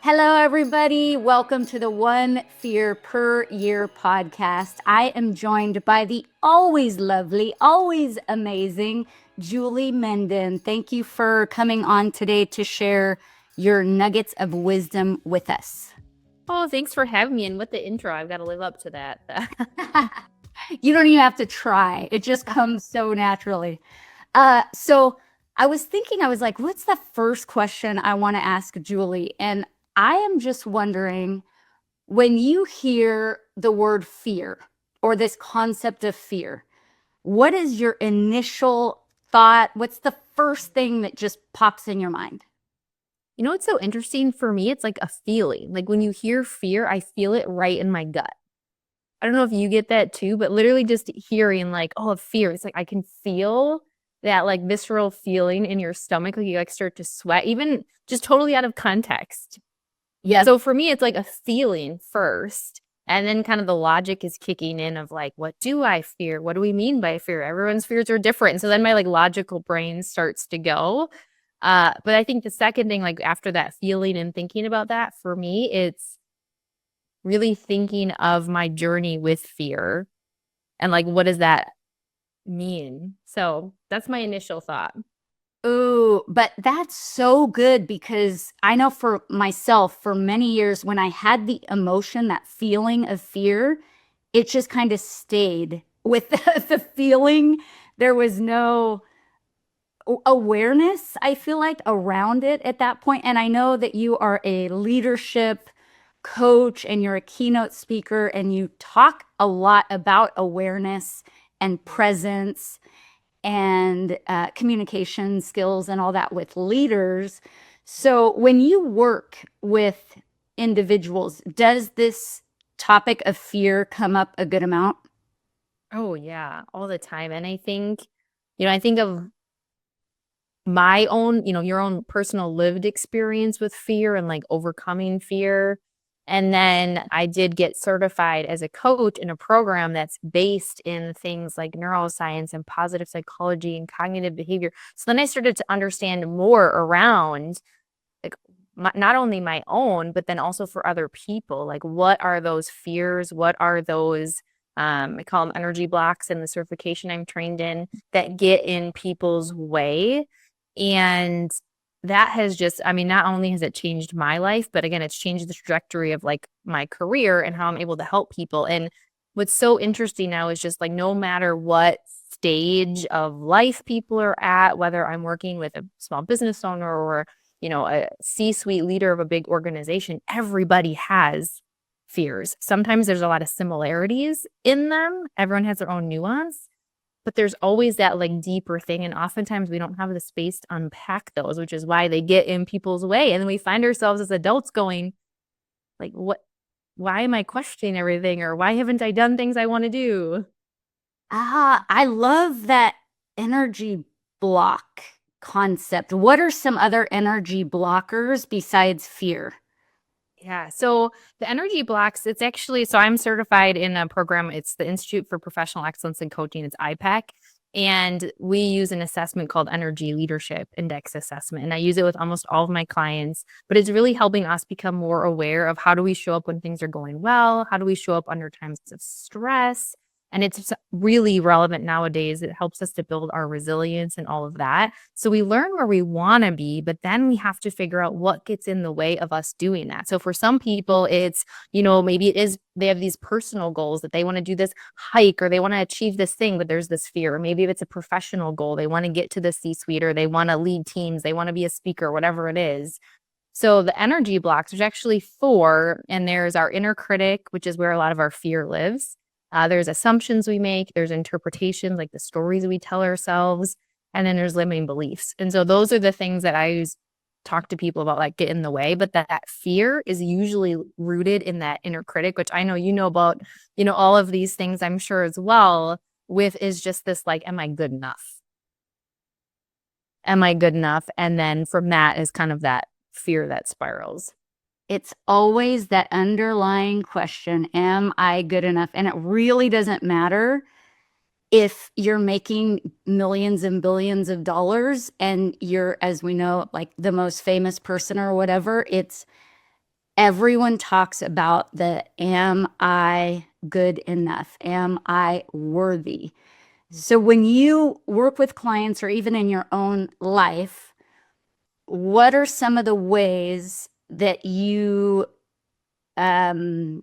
Hello, everybody. Welcome to the One Fear Per Year podcast. I am joined by the always lovely, always amazing Julie Menden. Thank you for coming on today to share your nuggets of wisdom with us. Oh, thanks for having me. And with the intro, I've got to live up to that. You don't even have to try, it just comes so naturally. So I was thinking, I was like, what's the first question I want to ask Julie? And I am just wondering, when you hear the word fear or this concept of fear, what is your initial thought? What's the first thing that just pops in your mind? You know what's so interesting for me? It's like a feeling. Like when you hear fear, I feel it right in my gut. I don't know if you get that too, but literally just hearing like, oh, fear. It's like I can feel that like visceral feeling in your stomach, like you like start to sweat, even just totally out of context. Yes. So for me, it's like a feeling first. And then kind of the logic is kicking in of like, what do I fear? What do we mean by fear? Everyone's fears are different. So then my like logical brain starts to go. But I think the second thing, like after that feeling and thinking about that, for me, it's really thinking of my journey with fear and like, what does that mean? So that's my initial thought. Ooh, but that's so good because I know for myself, for many years, when I had the emotion, that feeling of fear, it just kind of stayed with the feeling. There was no awareness, I feel like, around it at that point. And I know that you are a leadership coach and you're a keynote speaker and you talk a lot about awareness and presence and communication skills and all that with leaders. So when you work with individuals, does this topic of fear come up a good amount? Oh, yeah, all the time. And I think, I think of my own, your own personal lived experience with fear and like overcoming fear. And then I did get certified as a coach in a program that's based in things like neuroscience and positive psychology and cognitive behavior. So then I started to understand more around like not only my own, but then also for other people. Like, what are those fears? What are those? I call them energy blocks in the certification I'm trained in that get in people's way. And that has just, not only has it changed my life, but again, it's changed the trajectory of like my career and how I'm able to help people. And what's so interesting now is just like no matter what stage of life people are at, whether I'm working with a small business owner or, a C-suite leader of a big organization, everybody has fears. Sometimes there's a lot of similarities in them. Everyone has their own nuance. But there's always that like deeper thing. And oftentimes we don't have the space to unpack those, which is why they get in people's way. And then we find ourselves as adults going, like, why am I questioning everything? Or why haven't I done things I want to do? I love that energy block concept. What are some other energy blockers besides fear? Yeah. So the energy blocks, it's actually, so I'm certified in a program. It's the Institute for Professional Excellence in Coaching. It's IPEC. And we use an assessment called Energy Leadership Index Assessment. And I use it with almost all of my clients, but it's really helping us become more aware of how do we show up when things are going well? How do we show up under times of stress? And it's really relevant nowadays. It helps us to build our resilience and all of that. So we learn where we want to be, but then we have to figure out what gets in the way of us doing that. So for some people, it's, maybe it is they have these personal goals that they want to do this hike or they want to achieve this thing, but there's this fear. Or maybe if it's a professional goal, they want to get to the C-suite or they want to lead teams, they want to be a speaker, whatever it is. So the energy blocks, there's actually 4, and there's our inner critic, which is where a lot of our fear lives. There's assumptions we make, there's interpretations, like the stories we tell ourselves, and then there's limiting beliefs. And so those are the things that I talk to people about, like get in the way, but that fear is usually rooted in that inner critic, which I know you know about, all of these things I'm sure as well, with is just this like, am I good enough? Am I good enough? And then from that is kind of that fear that spirals. It's always that underlying question, am I good enough? And it really doesn't matter if you're making millions and billions of dollars and you're, as we know, like the most famous person or whatever. It's everyone talks about the am I good enough? Am I worthy? So when you work with clients or even in your own life, what are some of the ways that you um,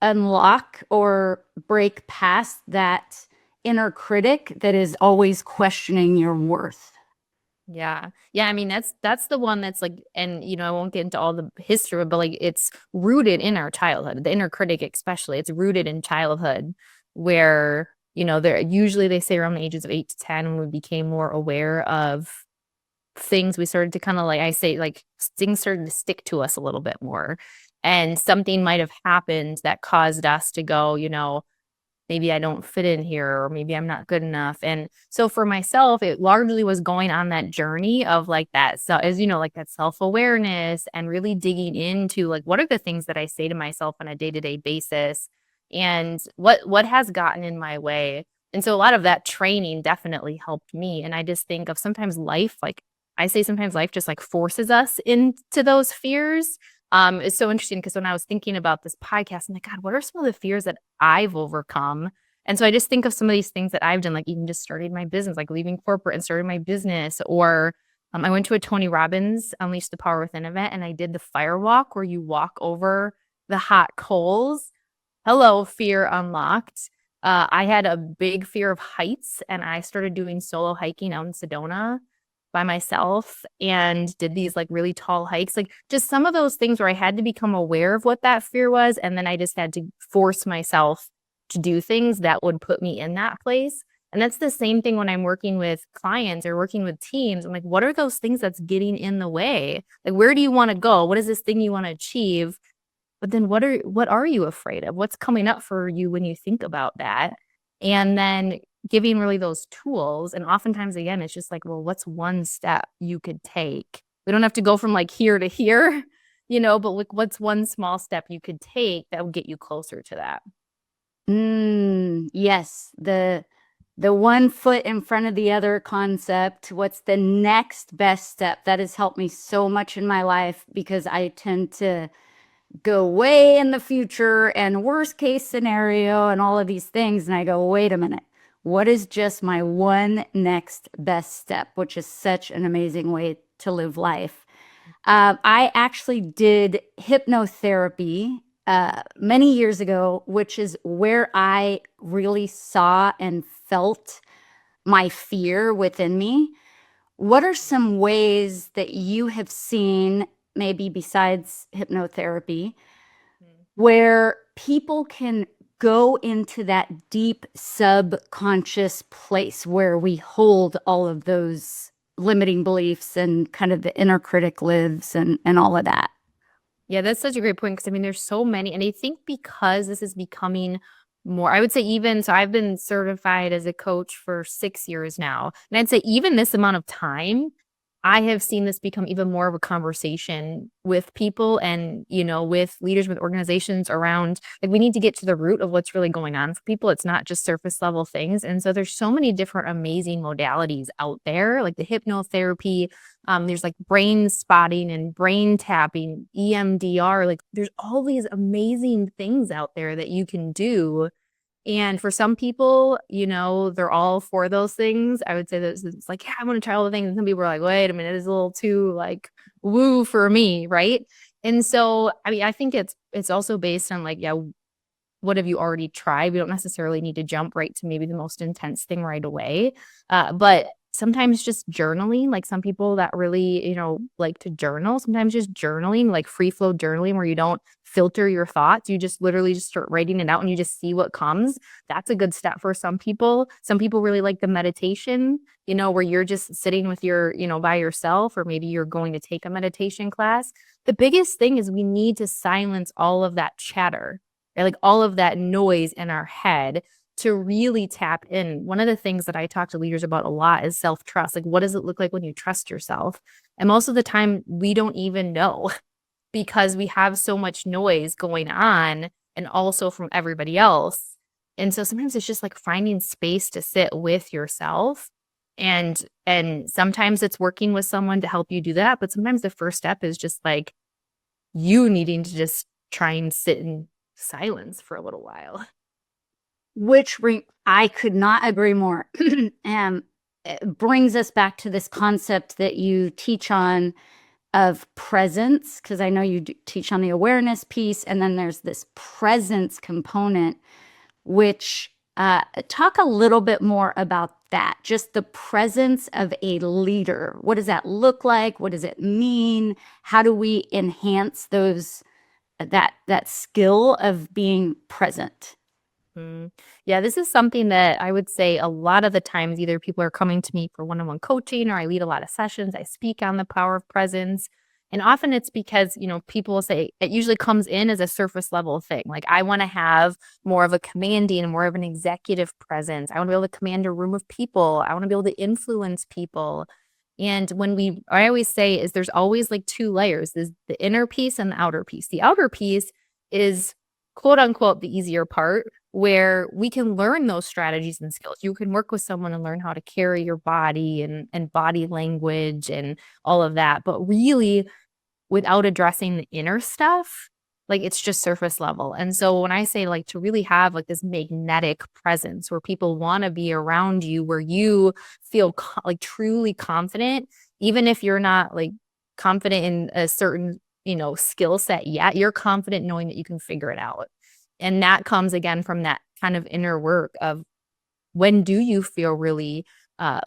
unlock or break past that inner critic that is always questioning your worth? Yeah. Yeah. I mean, that's the one that's like, and I won't get into all the history, but like it's rooted in our childhood, the inner critic especially. It's rooted in childhood where, they're usually they say around the ages of 8 to 10 when we became more aware of things, we started to kind of like I say, like things started to stick to us a little bit more. And something might have happened that caused us to go, maybe I don't fit in here, or maybe I'm not good enough. And so for myself, it largely was going on that journey of like that, so as like that self-awareness and really digging into like what are the things that I say to myself on a day-to-day basis and what has gotten in my way. And so a lot of that training definitely helped me. And I just think of sometimes life, like I say sometimes life just like forces us into those fears. It's so interesting because when I was thinking about this podcast, I'm like, God, what are some of the fears that I've overcome? And so I just think of some of these things that I've done, like even just starting my business, like leaving corporate and starting my business. Or I went to a Tony Robbins Unleash the Power Within event and I did the fire walk where you walk over the hot coals. Hello, fear unlocked. I had a big fear of heights and I started doing solo hiking out in Sedona by myself and did these like really tall hikes, like just some of those things where I had to become aware of what that fear was. And then I just had to force myself to do things that would put me in that place. And that's the same thing when I'm working with clients or working with teams. I'm like, what are those things that's getting in the way? Like, where do you want to go? What is this thing you want to achieve? But then what are you afraid of? What's coming up for you when you think about that? And then giving really those tools. And oftentimes, again, it's just like, well, what's one step you could take? We don't have to go from like here to here, but like what's one small step you could take that would get you closer to that? Yes, the one foot in front of the other concept. What's the next best step? That has helped me so much in my life because I tend to go way in the future and worst case scenario and all of these things. And I go, wait a minute, what is just my one next best step, which is such an amazing way to live life. I actually did hypnotherapy many years ago, which is where I really saw and felt my fear within me. What are some ways that you have seen, maybe besides hypnotherapy, where people can go into that deep subconscious place where we hold all of those limiting beliefs and kind of the inner critic lives and all of that? Yeah, that's such a great point because I mean, there's so many. And I think because this is becoming more, I would say, even so, I've been certified as a coach for 6 years now. And I'd say, even this amount of time, I have seen this become even more of a conversation with people and, with leaders, with organizations around like we need to get to the root of what's really going on for people. It's not just surface level things. And so there's so many different amazing modalities out there, like the hypnotherapy. There's like brain spotting and brain tapping, EMDR. Like there's all these amazing things out there that you can do. And for some people, they're all for those things. I would say that it's like, yeah, I want to try all the things. And some people are like, wait a minute, it's a little too like woo for me, right? And so, I mean, I think it's also based on like, yeah, what have you already tried? We don't necessarily need to jump right to maybe the most intense thing right away. But sometimes just journaling, like some people that really, like to journal, sometimes just journaling, like free flow journaling where you don't filter your thoughts. You just literally just start writing it out and you just see what comes. That's a good step for some people. Some people really like the meditation, where you're just sitting with your, by yourself, or maybe you're going to take a meditation class. The biggest thing is we need to silence all of that chatter, right? Like all of that noise in our head to really tap in. One of the things that I talk to leaders about a lot is self-trust. Like, what does it look like when you trust yourself? And most of the time, we don't even know because we have so much noise going on and also from everybody else. And so sometimes it's just like finding space to sit with yourself. And sometimes it's working with someone to help you do that. But sometimes the first step is just like you needing to just try and sit in silence for a little while. I could not agree more. And it brings us back to this concept that you teach on of presence, because I know you teach on the awareness piece, and then there's this presence component, which talk a little bit more about that, just the presence of a leader. What does that look like? What does it mean? How do we enhance that skill of being present? Yeah, this is something that I would say a lot of the times either people are coming to me for one-on-one coaching, or I lead a lot of sessions. I speak on the power of presence. And often it's because, people will say it usually comes in as a surface level thing. Like, I want to have more of a commanding, more of an executive presence. I want to be able to command a room of people. I want to be able to influence people. And I always say is there's always like two layers. There's the inner piece and the outer piece. The outer piece is quote unquote the easier part, where we can learn those strategies and skills. You can work with someone and learn how to carry your body and body language and all of that. But really, without addressing the inner stuff, like, it's just surface level. And so when I say like to really have like this magnetic presence where people want to be around you, where you feel like truly confident, even if you're not like confident in a certain, skill set yet, you're confident knowing that you can figure it out. And that comes again from that kind of inner work of, when do you feel really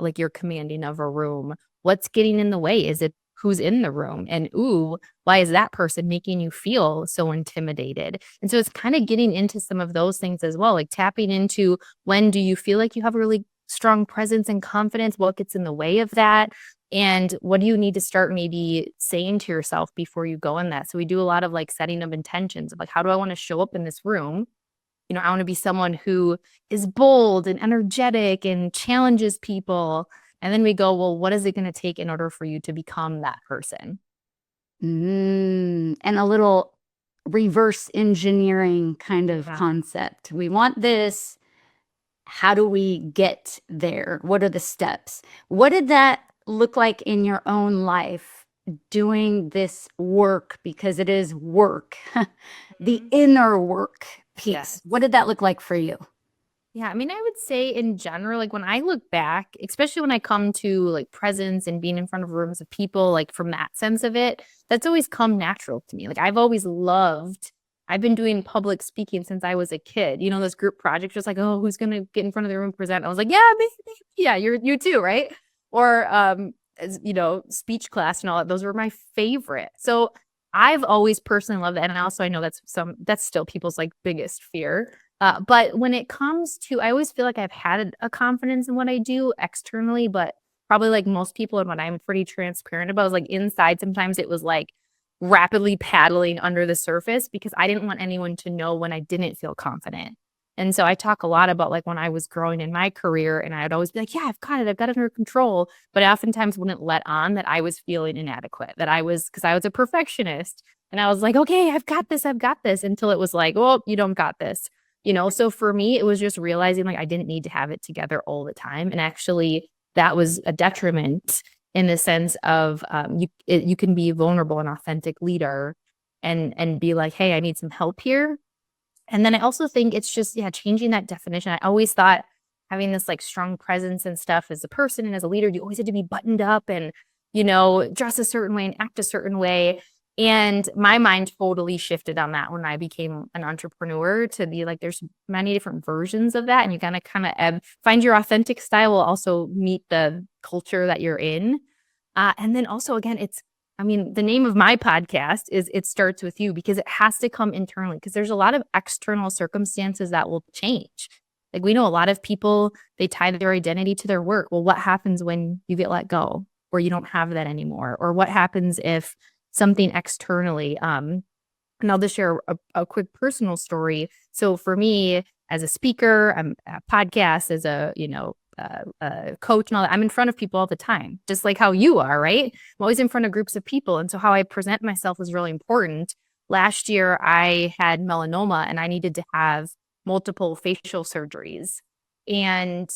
like you're commanding of a room? What's getting in the way? Is it who's in the room? And ooh, why is that person making you feel so intimidated? And so it's kind of getting into some of those things as well, like tapping into, when do you feel like you have a really strong presence and confidence? What gets in the way of that? And what do you need to start maybe saying to yourself before you go in that? So we do a lot of like setting of intentions of like, how do I want to show up in this room? I want to be someone who is bold and energetic and challenges people. And then we go, well, what is it going to take in order for you to become that person? And a little reverse engineering kind of concept. We want this. How do we get there? What are the steps? What did that look like in your own life, doing this work? Because it is work, the inner work piece. Yes. What did that look like for you? Yeah, I mean, I would say in general, like when I look back, especially when I come to like presence and being in front of rooms of people, like from that sense of it, that's always come natural to me. Like, I've been doing public speaking since I was a kid. Those group projects, just like, oh, who's gonna get in front of the room and present? I was like, yeah, me, yeah, you too, right? Or speech class and all that. Those were my favorite. So I've always personally loved that, and also I know that's still people's like biggest fear. But when it comes to, I always feel like I've had a confidence in what I do externally, but probably like most people, and what I'm pretty transparent about is like inside, sometimes it was like rapidly paddling under the surface because I didn't want anyone to know when I didn't feel confident. And so I talk a lot about like when I was growing in my career, and I'd always be like, yeah, I've got it under control. But I oftentimes wouldn't let on that I was feeling inadequate, because I was a perfectionist. And I was like, okay, I've got this, until it was like, oh, you don't got this. So for me, it was just realizing like I didn't need to have it together all the time. And actually, that was a detriment in the sense of you can be vulnerable and authentic leader and be like, hey, I need some help here. And then I also think it's just, yeah, changing that definition. I always thought having this like strong presence and stuff as a person and as a leader, you always had to be buttoned up and, dress a certain way and act a certain way. And my mind totally shifted on that when I became an entrepreneur, to be like, there's many different versions of that. And you gotta kind of find your authentic style will also meet the culture that you're in. And then also, again, the name of my podcast is It Starts With You, because it has to come internally, because there's a lot of external circumstances that will change. Like, we know a lot of people, they tie their identity to their work. Well, what happens when you get let go, or you don't have that anymore? Or what happens if something externally, and I'll just share a quick personal story. So for me, as a speaker, I'm a podcast, as a, coach and all that, I'm in front of people all the time, just like how you are, right? I'm always in front of groups of people. And so how I present myself is really important. Last year, I had melanoma and I needed to have multiple facial surgeries. And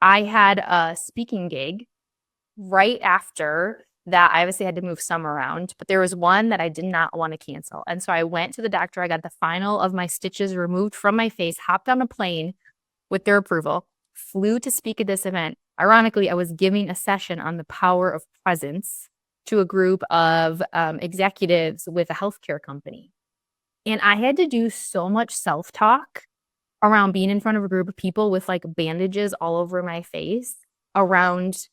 I had a speaking gig right after that I obviously had to move some around, but there was one that I did not want to cancel. And so I went to the doctor. I got the final of my stitches removed from my face, hopped on a plane with their approval, flew to speak at this event. Ironically, I was giving a session on the power of presence to a group of executives with a healthcare company. And I had to do so much self-talk around being in front of a group of people with like bandages all over my face around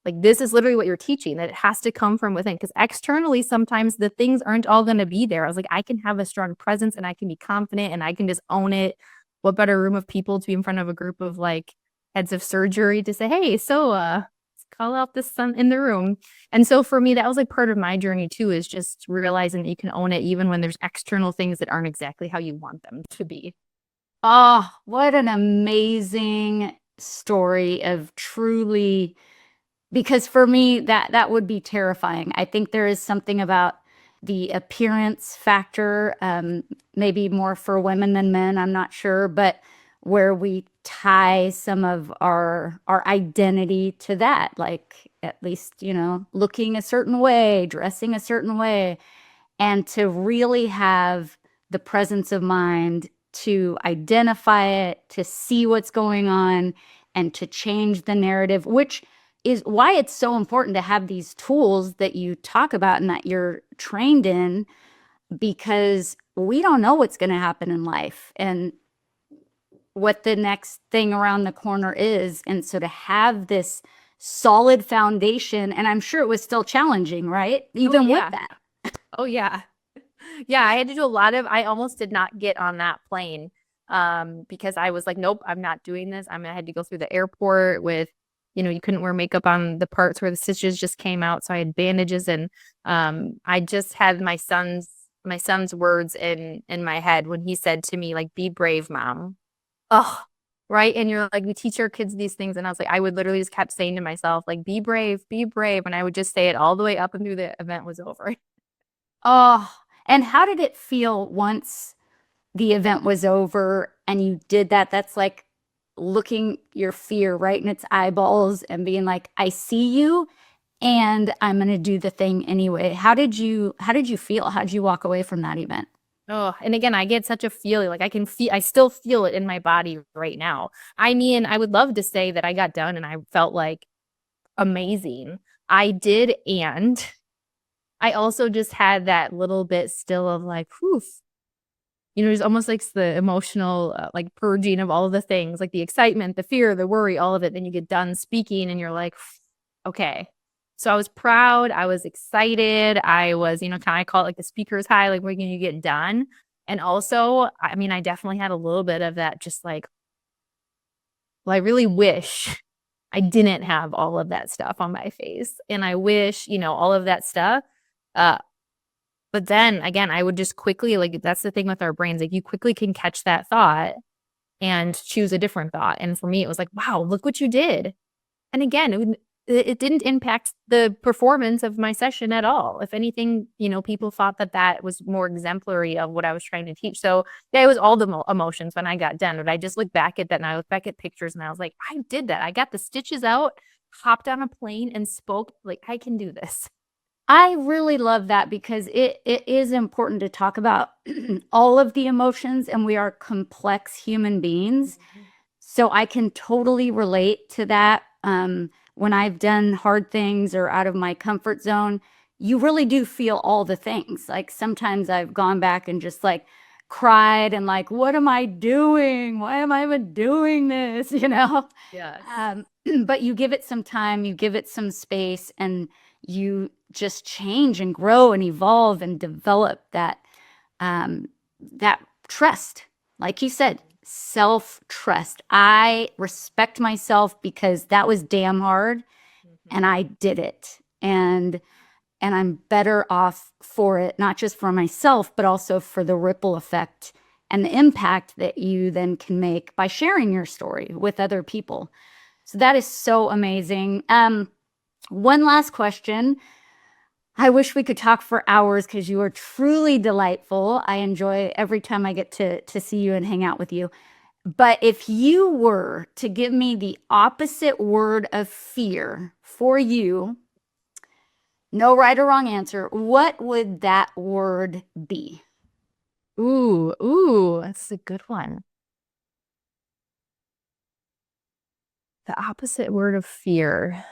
like, this is literally what you're teaching, that it has to come from within. Because externally, sometimes the things aren't all going to be there. I was like, I can have a strong presence and I can be confident and I can just own it. What better room of people to be in front of a group of like heads of surgery to say, hey, so let's call out this son in the room. And so for me, that was like part of my journey too, is just realizing that you can own it even when there's external things that aren't exactly how you want them to be. Oh, what an amazing story of truly, because for me that would be terrifying. I think there is something about the appearance factor, maybe more for women than men, I'm not sure, but where we tie some of our identity to that, like at least, looking a certain way, dressing a certain way, and to really have the presence of mind to identify it, to see what's going on, and to change the narrative, which is why it's so important to have these tools that you talk about and that you're trained in, because we don't know what's going to happen in life and what the next thing around the corner is. And so to have this solid foundation, and I'm sure it was still challenging, right? Even with that. Oh, yeah. Yeah, I had to do a lot of, I almost did not get on that plane because I was like, nope, I'm not doing this. I had to go through the airport with, you couldn't wear makeup on the parts where the stitches just came out. So I had bandages and I just had my son's words in my head when he said to me, like, be brave, mom. Oh, right. And you're like, we teach our kids these things. And I was like, I would literally just kept saying to myself, like, be brave, be brave. And I would just say it all the way up and through the event was over. Oh, and how did it feel once the event was over and you did that? That's like looking your fear right in its eyeballs and being like, I see you and I'm going to do the thing anyway. How did you feel? How did you walk away from that event? Oh, and again, I get such a feeling like I still feel it in my body right now. I mean, I would love to say that I got done and I felt like amazing. I did. And I also just had that little bit still of like, whew, there's almost like the emotional like purging of all of the things, like the excitement, the fear, the worry, all of it. Then you get done speaking and you're like, okay. So I was proud. I was excited. I was, kind of call it like the speaker's high, like when you get done. And also, I mean, I definitely had a little bit of that, just like, well, I really wish I didn't have all of that stuff on my face. And I wish, all of that stuff. But then again, I would just quickly, like, that's the thing with our brains, like you quickly can catch that thought and choose a different thought. And for me, it was like, wow, look what you did. And again, it didn't impact the performance of my session at all. If anything, people thought that was more exemplary of what I was trying to teach. So yeah, it was all the emotions when I got done. But I just looked back at that and I looked back at pictures and I was like, I did that. I got the stitches out, hopped on a plane and spoke like, I can do this. I really love that because it is important to talk about all of the emotions, and we are complex human beings. So I can totally relate to that. When I've done hard things or out of my comfort zone, you really do feel all the things. Like sometimes I've gone back and just like cried and like, what am I doing? Why am I even doing this? Yes. But you give it some time, you give it some space, and you just change and grow and evolve and develop that trust. Like you said, self-trust. I respect myself because that was damn hard and I did it. And I'm better off for it, not just for myself, but also for the ripple effect and the impact that you then can make by sharing your story with other people. So that is so amazing. One last question. I wish we could talk for hours because you are truly delightful. I enjoy every time I get to see you and hang out with you. But if you were to give me the opposite word of fear for you, No right or wrong answer. What would that word be? Ooh, that's a good one. The opposite word of fear.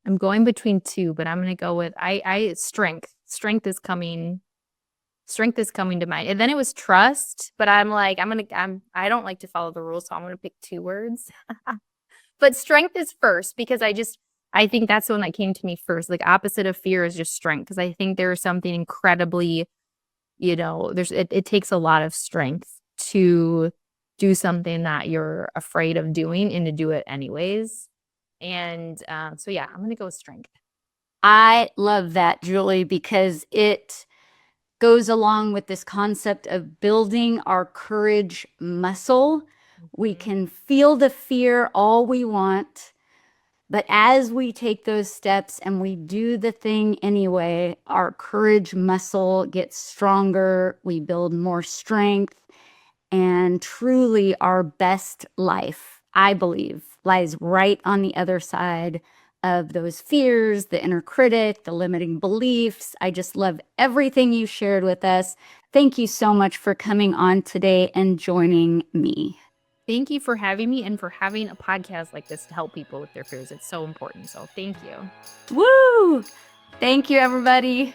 I'm going between two, but I'm going to go with strength. Strength is coming to mind. And then it was trust, but I'm like, I don't like to follow the rules, so I'm going to pick two words. But strength is first because I think that's the one that came to me first. Like opposite of fear is just strength because I think there's something incredibly, it takes a lot of strength to do something that you're afraid of doing and to do it anyways. And so yeah, I'm gonna go with strength. I love that, Julie, because it goes along with this concept of building our courage muscle. We can feel the fear all we want, but as we take those steps and we do the thing anyway, our courage muscle gets stronger. We build more strength. And truly, our best life, I believe, lies right on the other side of those fears, the inner critic, the limiting beliefs. I just love everything you shared with us. Thank you so much for coming on today and joining me. Thank you for having me and for having a podcast like this to help people with their fears. It's so important. So thank you. Woo! Thank you, everybody.